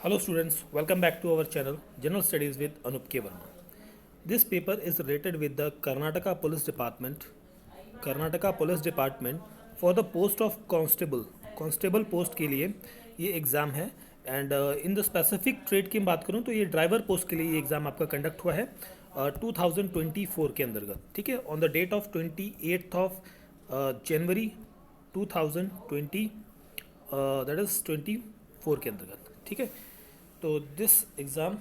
Hello students, welcome back to our channel General Studies with Anup K. Verma. This paper is related with the Karnataka Police Department for the post of constable post के लिए ये exam है and in the specific trade की बात करूँ तो ये driver post के लिए ये एग्ज़ाम आपका कंडक्ट हुआ है 2024 के अंतर्गत, ठीक है, on the date of 28th of January 2020 that is 24 के अंतर्गत, ठीक है। तो दिस एग्ज़ाम,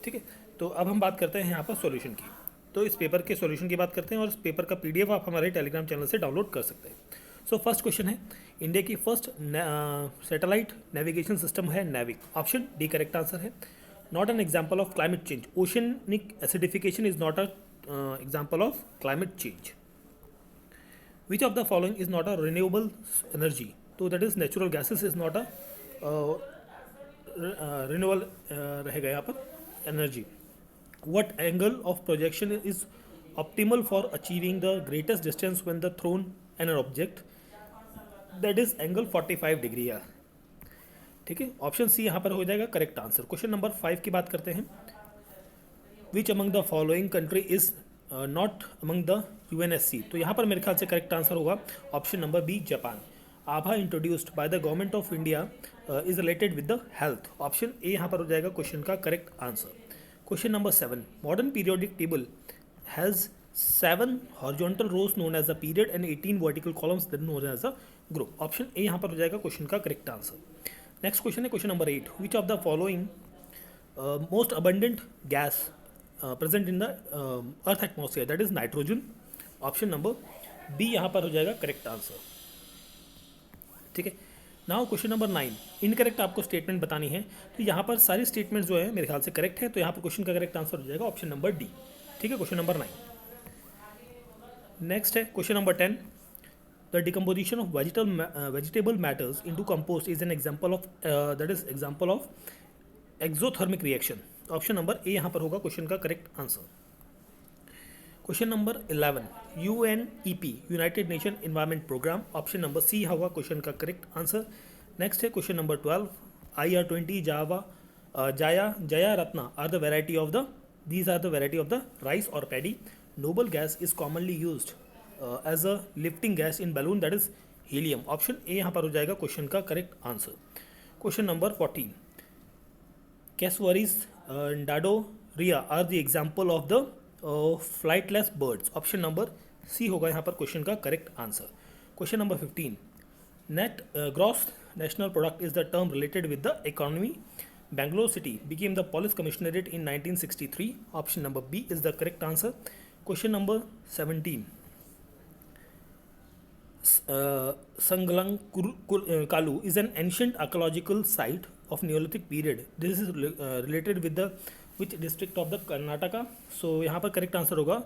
ठीक है। तो अब हम बात करते हैं यहाँ पर सॉल्यूशन की। तो इस पेपर के सॉल्यूशन की बात करते हैं और इस पेपर का पीडीएफ आप हमारे टेलीग्राम चैनल से डाउनलोड कर सकते हैं। सो फर्स्ट क्वेश्चन है, इंडिया की फर्स्ट सैटेलाइट नेविगेशन सिस्टम है NavIC. Option D correct answer है। Not an example of climate change, oceanic acidification is not a example of climate change. Which of the following is not a renewable energy, तो that is natural gases is not a renewable रहेगा यहाँ पर energy. What angle of projection is optimal for achieving the greatest distance when the thrown an object, that is angle 45 degree है, ठीक है। Option C यहाँ पर हो जाएगा करेक्ट आंसर। क्वेश्चन नंबर 5 की बात करते हैं। Which among the following country is not among the UNSC, तो यहाँ पर मेरे ख्याल से करेक्ट आंसर होगा ऑप्शन नंबर बी जापान। आभा introduced by the government of India is related with the health, option A यहाँ पर हो जाएगा क्वेश्चन का correct answer. Question number 7, modern periodic table has 7 horizontal rows known as a period and 18 vertical columns that known as a group, option A यहाँ पर हो जाएगा question का करेक्ट आंसर। नेक्स्ट क्वेश्चन है question number 8, which of the following most abundant gas present in the earth atmosphere, that is nitrogen, option number B यहाँ पर हो जाएगा करेक्ट आंसर, ठीक है। नाउ क्वेश्चन नंबर 9, इनकरेक्ट आपको statement बतानी है। तो यहाँ पर सारी स्टेटमेंट जो है मेरे ख्याल से करेक्ट है, तो यहाँ पर क्वेश्चन का करेक्ट आंसर हो जाएगा ऑप्शन नंबर डी, ठीक है, क्वेश्चन नंबर 9। नेक्स्ट है question number 10, the decomposition of vegetable matters into compost is an example of, that is example of exothermic reaction, option number A यहाँ पर होगा question का correct answer. Question number 11, UNEP united nation environment program, option number C होगा question का correct answer. Next है question number 12, IR20 Jaya Ratna are the variety of the, these are the variety of the rice और paddy. Noble gas is commonly used as a lifting gas in balloon, that is helium, option A यहाँ पर हो जाएगा question का correct answer. Question number 14, cassowaries डाडोरिया are the example of the flightless birds, option number C होगा यहाँ पर question का correct answer. Question number 15, net gross national product is the term related with the economy. Bangalore city became the police commissionerate in 1963, option number B is the correct answer. Question number 17, Sanglang Kalu is an ancient archaeological site of Neolithic period. This is related with the which district of the Karnataka? So यहाँ पर correct answer होगा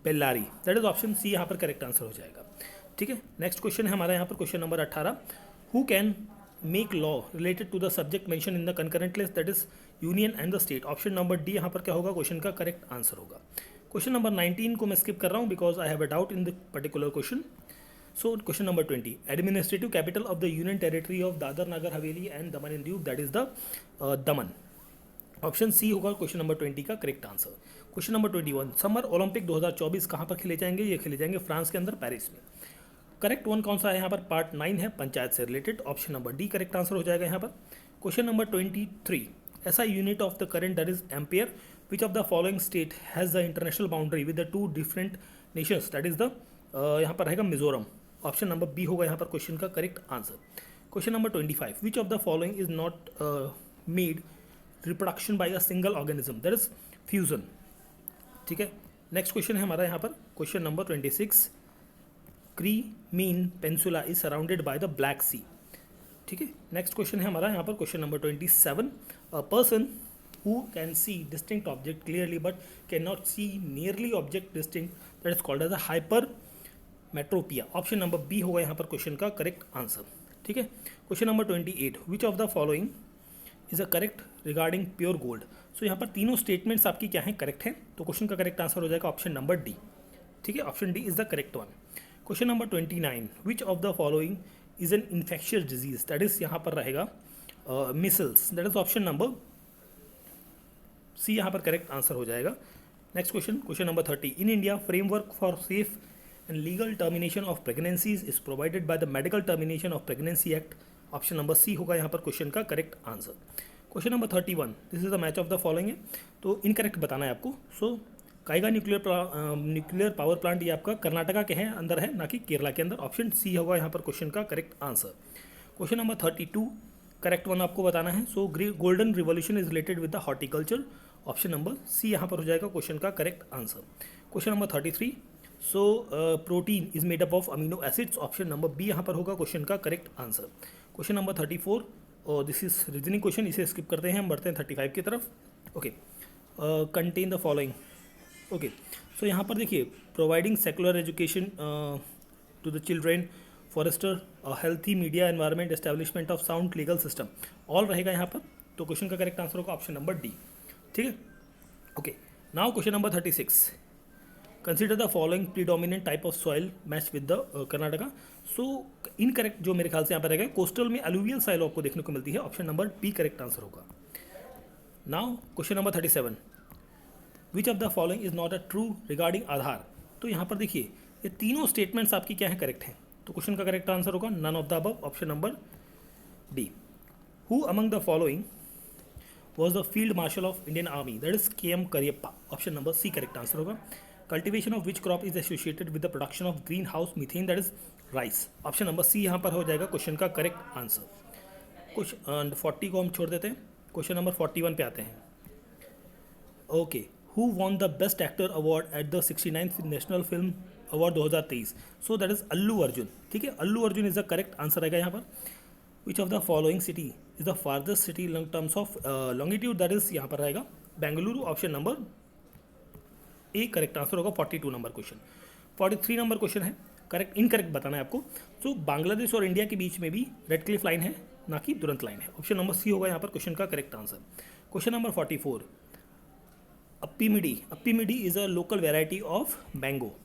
Bellary, that is option C यहाँ पर correct answer हो जाएगा, ठीक है। Next question है हमारा यहाँ पर question number 18, who can make law related to the subject mention in the concurrent list, that is union and the state, option number D यहाँ पर क्या होगा क्वेश्चन का करेक्ट आंसर होगा। क्वेश्चन नंबर 19 को मैं स्किप कर रहा हूँ because I have a doubt in the particular question. So question number 20, administrative capital of the union territory of Dadra Nagar Haveli and Daman and Diu, that is the Daman, option C होगा question number 20 का correct answer. Question number 21, summer Olympic 2024 कहाँ पर खेले जाएंगे? ये खेले जाएंगे France के अंदर, पेरिस में। करेक्ट वन कौन सा है यहाँ पर? पार्ट 9 है, पंचायत से related, option number D correct answer हो जाएगा यहाँ पर। क्वेश्चन नंबर 23, ऐसा unit of the current that is ampere, which of the following state has the international boundary with the 2 different Nations, that is the, यहाँ पर रहेगा Mizoram, option number B होगा यहाँ पर क्वेश्चन का correct answer. Question number 25, which of the following is not made reproduction by a single organism, that is fusion, ठीक है। Next question है हमारा यहाँ पर question number 26, Crimean peninsula is surrounded by the black sea, ठीक है। Next question है हमारा यहाँ पर question number 27, a person who can see distinct object clearly but can not see nearly object distinct, that is called as a hypermetropia, option number B होगा यहाँ पर question का करेक्ट आंसर, ठीक है। Question number 28, which of the following is a correct regarding pure gold. So यहाँ पर तीनों statements आपकी क्या हैं? करेक्ट हैं, तो क्वेश्चन का करेक्ट आंसर हो जाएगा ऑप्शन नंबर डी, ठीक है, option D is the correct one. Question number 29, which of the following is an infectious disease, that is यहाँ पर रहेगा measles, that is option number C यहाँ पर करेक्ट आंसर हो जाएगा। Next question, question number 30, in India framework for safe and legal termination of pregnancies is provided by the medical termination of pregnancy act, option number C होगा यहाँ पर question का correct answer. Question number 31, this is the match of the following है, तो incorrect बताना है आपको। सो काइगा nuclear power plant ये आपका कर्नाटका के हैं अंदर है, ना कि केरला के अंदर, ऑप्शन सी होगा यहाँ पर क्वेश्चन का correct answer. Question number 32, correct one आपको बताना है। So golden revolution is related with the horticulture, option number C यहाँ पर हो जाएगा क्वेश्चन का correct answer. Question number 33, so protein is made up of amino acids, option number B यहाँ पर होगा क्वेश्चन का करेक्ट आंसर। क्वेश्चन नंबर 34, और दिस इज रीजनिंग क्वेश्चन, इसे स्किप करते हैं, हम बढ़ते हैं 35 की तरफ। Okay, contain the following. Okay, so यहाँ पर देखिए, providing secular education to the children, fosters, healthy media environment, establishment of sound legal system, all रहेगा यहाँ पर, तो क्वेश्चन का करेक्ट आंसर होगा ऑप्शन नंबर डी। ठीक है, okay, now question number 36, consider the following predominant type of soil match with the Karnataka. So incorrect जो मेरे ख्याल से यहाँ पर रहेगा, कोस्टल में अलुवियल सॉइल आपको देखने को मिलती है, option number B correct answer होगा। Now question number 37, which of the following is not a true regarding Aadhaar. तो यहाँ पर देखिए, ये तीनों स्टेटमेंट्स आपकी क्या है, करेक्ट हैं, तो क्वेश्चन का करेक्ट आंसर होगा none of the above, option number D. Who among the following was the field marshal of Indian Army, that is KM Kariappa, option number C correct answer होगा। cultivation of which crop is associated with the production of greenhouse methane, that is rice, option number C यहाँ पर हो जाएगा question का correct answer. कुछ 40 को हम छोड़ देते हैं, क्वेश्चन नंबर 41 पे आते हैं। Okay, who won the best actor award at the 69th national film award 2023, so that is Allu Arjun. ठीक है, Allu Arjun is the correct answer रहेगा यहाँ पर। Which of the following city is the farthest city in terms of longitude, that is यहाँ पर रहेगा Bengaluru, option number A correct answer होगा। 42 number question. 43 number question है, करेक्ट इनकरेक्ट बताना है आपको। तो बांग्लादेश और इंडिया के बीच में भी रेड क्लिफ लाइन है, ना कि दुरंत लाइन है, ऑप्शन नंबर सी होगा यहाँ पर क्वेश्चन का correct answer. Question number 44, Appemidi is a local variety of mango,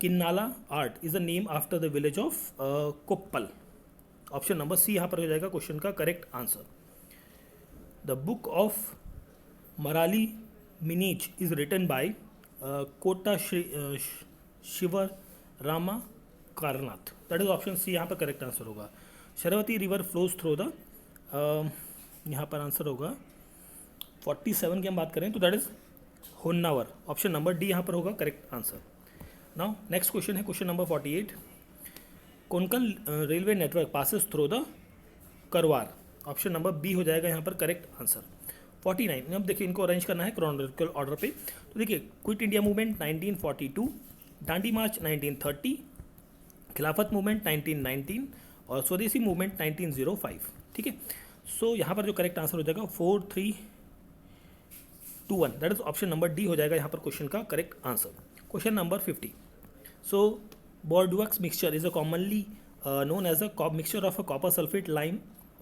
Kinnala art is a name after the village of Koppal, option number C यहाँ पर हो जाएगा क्वेश्चन का correct answer. The book of Marali Mannige is written by Kota Shivarama Karanth, that is option C यहाँ पर correct answer होगा। Sharavati river flows through the, यहाँ पर आंसर होगा 47 की हम बात करें तो that is Honnavar, option number D यहाँ पर होगा correct answer. Now next question है question number 48, Konkan railway network passes through the Karwar, option number B हो जाएगा यहाँ पर करेक्ट आंसर। 49, अब देखिए इनको अरेंज करना है क्रोनोलॉजिकल ऑर्डर पे, तो देखिए क्विट इंडिया मूवमेंट 1942, दांडी मार्च 1930, खिलाफत मूवमेंट 1919 और स्वदेशी मूवमेंट 1905। ठीक है, सो यहाँ पर जो करेक्ट आंसर हो जाएगा 4321, that is option number D हो जाएगा यहाँ पर क्वेश्चन का correct answer. Question number 50, so Bordeaux mixture is a commonly known as a mixture of a copper sulfate lime,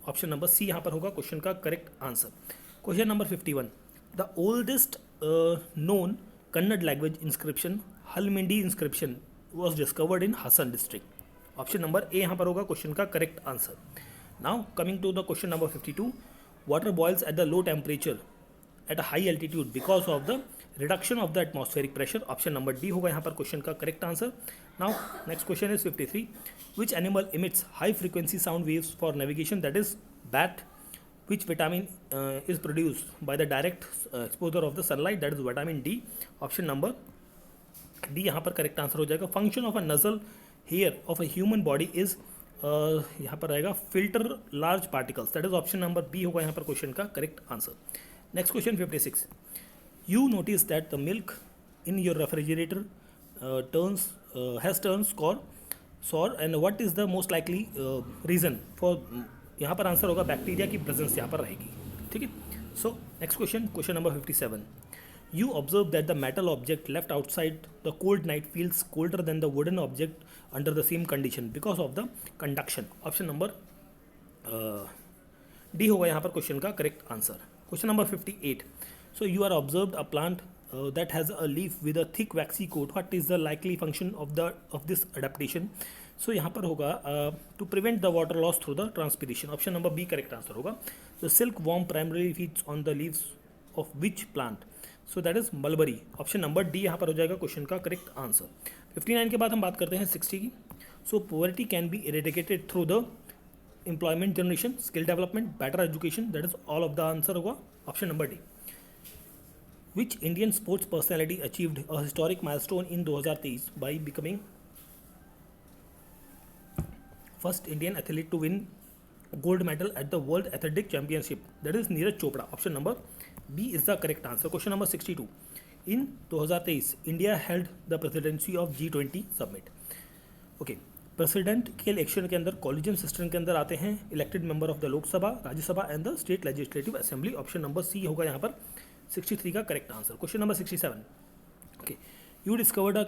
option number C यहाँ पर होगा क्वेश्चन का correct answer. Question number 51, the oldest known Kannada language inscription Halmidi inscription was discovered in Hassan district, option number A यहाँ पर होगा question का correct answer. Now coming to the question number 52, water boils at the low temperature at a high altitude because of the reduction of the atmospheric pressure, option number D होगा यहाँ पर question का correct answer. Now next question is 53, which animal emits high frequency sound waves for navigation, that is bat, which vitamin is produced by the direct exposure of the sunlight, that is vitamin D, option number D यहाँ पर correct answer हो जाएगा। Function of a nasal hair of a human body is, यहाँ पर रहेगा filter large particles, that is option number B होगा यहाँ पर क्वेश्चन का correct answer. Next question 56. You notice that the milk in your refrigerator has turned sour and what is the most likely reason for, यहाँ पर answer होगा bacteria की presence यहाँ पर रहेगी। ठीक है, so next question, question number 57. You observe that the metal object left outside the cold night feels colder than the wooden object under the same condition because of the conduction, option number D होगा यहाँ पर question का correct answer. Question number 58. So you are observed a plant that has a leaf with a thick waxy coat. What is the likely function of this adaptation? So यहाँ पर होगा to prevent the water loss through the transpiration, option number B correct answer होगा. The silk worm primary feeds on the leaves of which plant, so that is mulberry, option number D यहाँ पर हो जाएगा question का correct answer. 59 के बाद हम बात करते हैं 60 की. So poverty can be eradicated through the employment generation, skill development, better education, that is all of the answer होगा option number D. Which Indian sports personality achieved a historic milestone in 2023 by becoming first Indian athlete to win gold medal at the World Athletic Championship, that is Neeraj Chopra, option number B is the correct answer. Question number 62. In 2023 India held the presidency of G20 summit. Okay, president के election के अंदर collegium system के अंदर आते हैं elected member of the Lok Sabha, Rajya Sabha and the state legislative assembly, option number C होगा यहाँ पर 63 का correct answer. Question number 67. Okay, you discovered a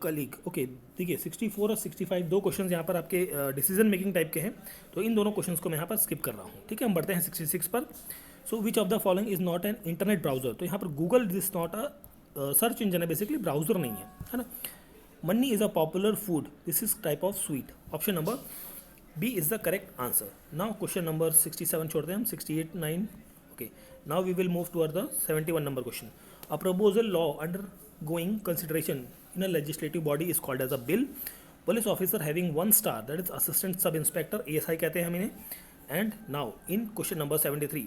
colleague. Okay, देखिए 64 और 65 दो क्वेश्चन यहाँ पर आपके डिसीजन मेकिंग टाइप के हैं, तो इन दोनों क्वेश्चंस को मैं यहाँ पर स्किप कर रहा हूँ. ठीक है, हम बढ़ते हैं 66 पर. So which of the following is not an internet browser. तो यहाँ पर Google is not a search engine है, बेसिकली ब्राउजर नहीं है ना. मनी is a popular food, this is type of sweet, option number B is the correct answer. Now question number 67 छोड़ते हैं हम. 68, 9. Okay, now we will move toward the 71 number question. A proposal law under going consideration in a legislative body is called as a bill. Police officer having 1 star, that is assistant sub inspector, ASI कहते हैं हम इन्हें. And now in question number 73,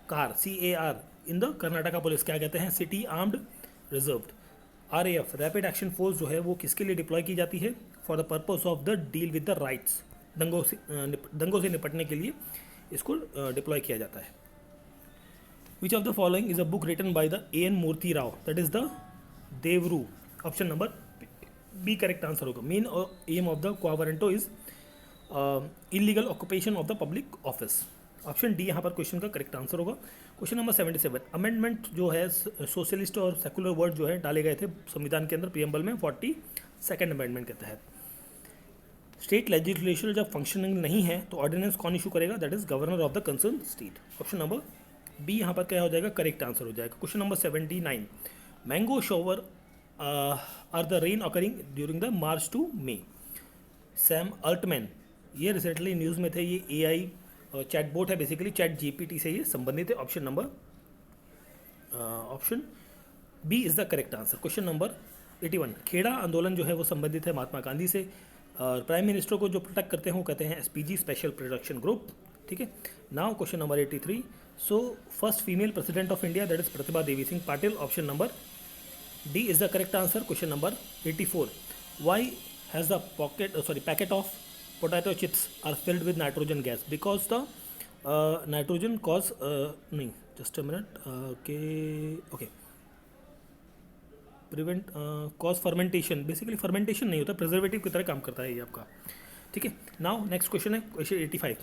car, CAR in the Karnataka police क्या कहते हैं? City armed reserved. RAF rapid action force जो है वो किसके लिए डिप्लॉय की जाती है? For the purpose of the deal with the rights, दंगों से निपटने के लिए इसको डिप्लॉय किया जाता है. Which of the following is a book written by the AN Murthy Rao, that is the Devaru, option number B correct answer होगा. Main aim of the quo warranto is illegal occupation of the public office, option D यहाँ पर question का correct answer होगा. Question number 77. Amendment जो है socialist और secular word जो है डाले गए थे संविधान के अंदर प्रियम्बल में 42nd अमेंडमेंट के तहत. स्टेट लेजिस्लेचर जब फंक्शनिंग नहीं है तो ऑर्डिनेंस कौन इशू करेगा? That is governor of the concern state, option number B यहाँ पर क्या हो जाएगा? करेक्ट आंसर हो जाएगा. Question number 79. Mango shower are the rain occurring during the March to May. Sam Altman ये रिसेंटली न्यूज़ में थे. ये AI चैटबोट है, बेसिकली चैट GPT से ये संबंधित है. Option B is the correct answer. Question number 81. Kheda आंदोलन जो है वो संबंधित है महात्मा गांधी से. प्राइम मिनिस्टर को जो प्रोटेक्ट करते हैं वो कहते हैं SPG, स्पेशल प्रोटेक्शन ग्रुप. ठीक है. Now question number 83. So first female president of India, that is Pratibha Devi Singh Patil, option number D is the correct answer. Question number 84. Why has the packet of potato chips are filled with nitrogen gas? Because the nitrogen cause नहीं, just a minute, okay prevent cause fermentation. Basically fermentation नहीं होता, preservative की तरह काम करता है ये आपका. ठीक है. नाउ नेक्स्ट क्वेश्चन है question 85.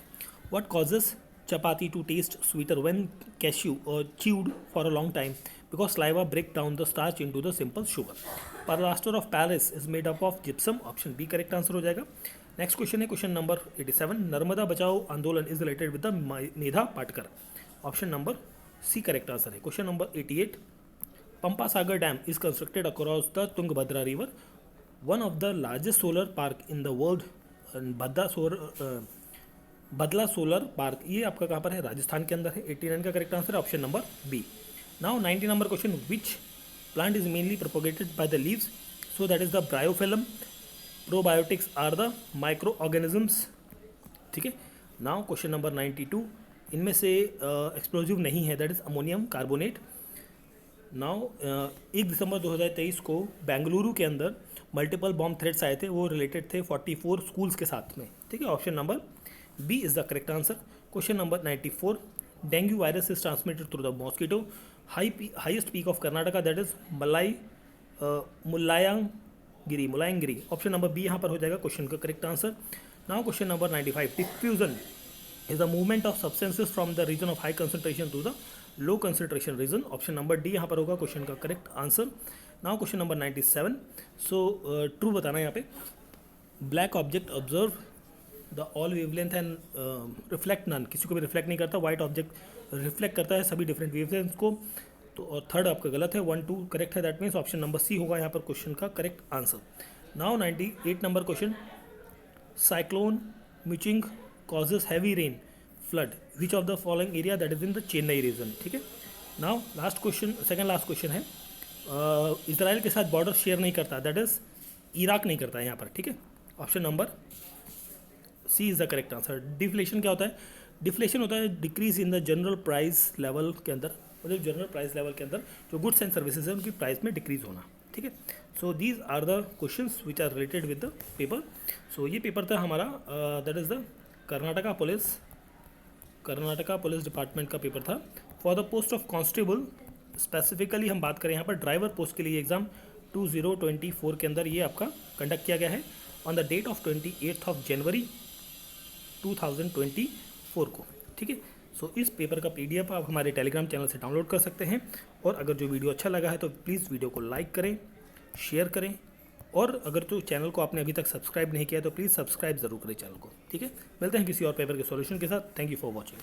What causes chapati to taste sweeter when cashew or chewed for a long time? Because saliva break down the starch into the simple sugar. Plaster of Paris is made up of gypsum, option B correct answer हो जाएगा. Next question है question number 87. Narmada Bachao Andolan is related with the Medha Patkar, option number C correct answer है. Question number 88. Pampa Sagar dam is constructed across the Tungabhadra river. One of the largest solar park in the world, Bhadla solar park, ये आपका कहाँ पर है? राजस्थान के अंदर है. 89 का करेक्ट आंसर है option number B. Now 90 number question. Which plant is mainly propagated by the leaves? So that is the bryophyllum. Probiotics are the micro organisms. ठीक है. Now question number 92. इनमें से एक्सप्लोजिव नहीं है, that is ammonium carbonate. Now 1 दिसंबर 2023 को बेंगलुरु के अंदर मल्टीपल बॉम्ब थ्रेट्स आए थे, वो रिलेटेड थे 44 स्कूल्स के साथ में. ठीक है, option number B is the correct answer. Question number 94. Dengue virus is transmitted through the mosquito. Highest peak of Karnataka, that is Mullayanagiri. Option number B यहाँ पर हो जाएगा क्वेश्चन का correct answer. Now question number 95. Diffusion is the movement of substances from the region of high concentration to the low concentration region, option number D यहाँ पर होगा question का correct answer. Now question number 97. So true बताना है यहाँ पे. Black object observe the all wavelength and reflect none, किसी को भी रिफ्लेक्ट नहीं करता. वाइट ऑब्जेक्ट रिफ्लेक्ट करता है सभी डिफरेंट वेवलेंथ को. तो और थर्ड आपका गलत है, 1 2 करेक्ट है. That means option number C होगा यहाँ पर क्वेश्चन का correct answer. Now 98 number question. Cyclone Michaung causes heavy rain flood which of the following area that is in the Chennai region. ठीक है. Now last question, second last question है, Israel के साथ border share नहीं करता, that is Iraq नहीं करता है यहाँ पर. ठीक है. Option number C is the correct answer. Deflation क्या होता है? डिफ्लेशन होता है decrease in the general price level के अंदर, मतलब जनरल प्राइस लेवल के अंदर जो गुड्स एंड सर्विसेज है उनकी प्राइस में डिक्रीज होना. ठीक है. So these are the questions which are related with the paper. सो ये पेपर था हमारा, that is the Karnataka police department का पेपर था for the post of constable. Specifically हम बात करें यहाँ पर ड्राइवर पोस्ट के लिए एग्ज़ाम 2024 के अंदर ये आपका कंडक्ट किया गया है ऑन द डेट ऑफ 28 जनवरी 2024 को. ठीक है. सो इस पेपर का PDF आप हमारे टेलीग्राम चैनल से डाउनलोड कर सकते हैं. और अगर जो वीडियो अच्छा लगा है तो प्लीज़ वीडियो को लाइक करें, शेयर करें, और अगर तो चैनल को आपने अभी तक सब्सक्राइब नहीं किया तो प्लीज़ सब्सक्राइब ज़रूर करें चैनल को. ठीक है. मिलते हैं किसी और पेपर के सॉल्यूशन के साथ. Thank you for watching.